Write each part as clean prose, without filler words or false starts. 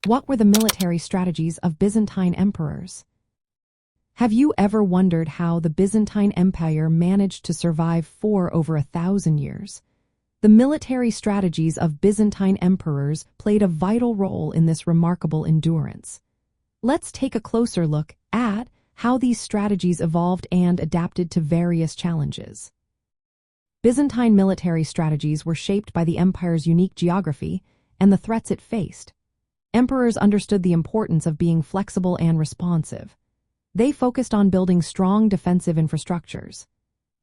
What were the military strategies of Byzantine emperors? Have you ever wondered how the Byzantine Empire managed to survive for over 1,000 years? The military strategies of Byzantine emperors played a vital role in this remarkable endurance. Let's take a closer look at how these strategies evolved and adapted to various challenges. Byzantine military strategies were shaped by the empire's unique geography and the threats it faced. Emperors understood the importance of being flexible and responsive. They focused on building strong defensive infrastructures.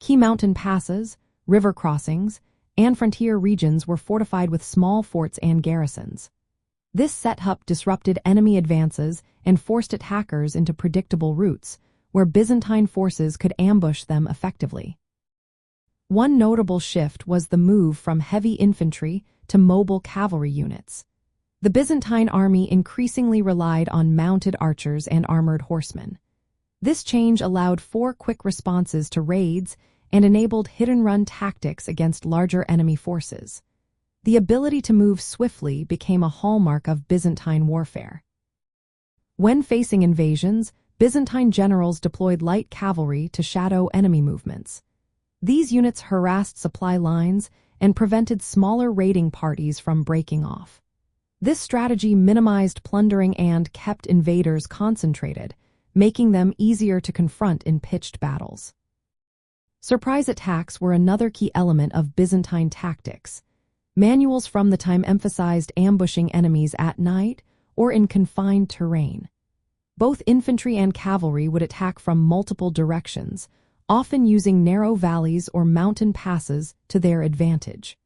Key mountain passes, river crossings, and frontier regions were fortified with small forts and garrisons. This setup disrupted enemy advances and forced attackers into predictable routes, where Byzantine forces could ambush them effectively. One notable shift was the move from heavy infantry to mobile cavalry units. The Byzantine army increasingly relied on mounted archers and armored horsemen. This change allowed for quick responses to raids and enabled hit-and-run tactics against larger enemy forces. The ability to move swiftly became a hallmark of Byzantine warfare. When facing invasions, Byzantine generals deployed light cavalry to shadow enemy movements. These units harassed supply lines and prevented smaller raiding parties from breaking off. This strategy minimized plundering and kept invaders concentrated, making them easier to confront in pitched battles. Surprise attacks were another key element of Byzantine tactics. Manuals from the time emphasized ambushing enemies at night or in confined terrain. Both infantry and cavalry would attack from multiple directions, often using narrow valleys or mountain passes to their advantage.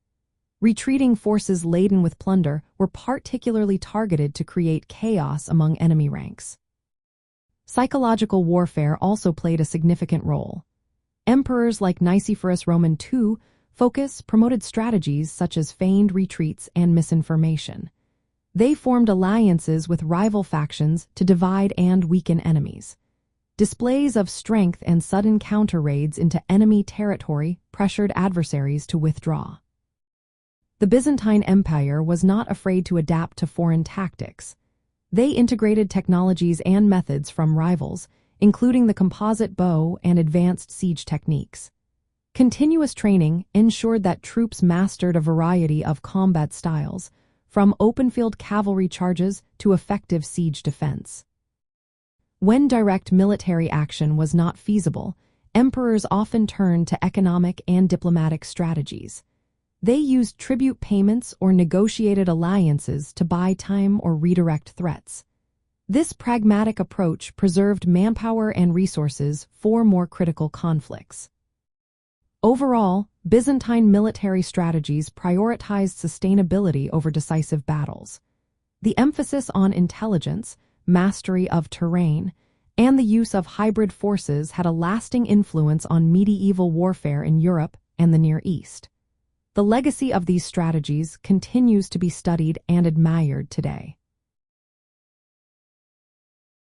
Retreating forces laden with plunder were particularly targeted to create chaos among enemy ranks. Psychological warfare also played a significant role. Emperors like Nicephorus Roman II promoted strategies such as feigned retreats and misinformation. They formed alliances with rival factions to divide and weaken enemies. Displays of strength and sudden counter-raids into enemy territory pressured adversaries to withdraw. The Byzantine Empire was not afraid to adapt to foreign tactics. They integrated technologies and methods from rivals, including the composite bow and advanced siege techniques. Continuous training ensured that troops mastered a variety of combat styles, from open-field cavalry charges to effective siege defense. When direct military action was not feasible, emperors often turned to economic and diplomatic strategies. They used tribute payments or negotiated alliances to buy time or redirect threats. This pragmatic approach preserved manpower and resources for more critical conflicts. Overall, Byzantine military strategies prioritized sustainability over decisive battles. The emphasis on intelligence, mastery of terrain, and the use of hybrid forces had a lasting influence on medieval warfare in Europe and the Near East. The legacy of these strategies continues to be studied and admired today.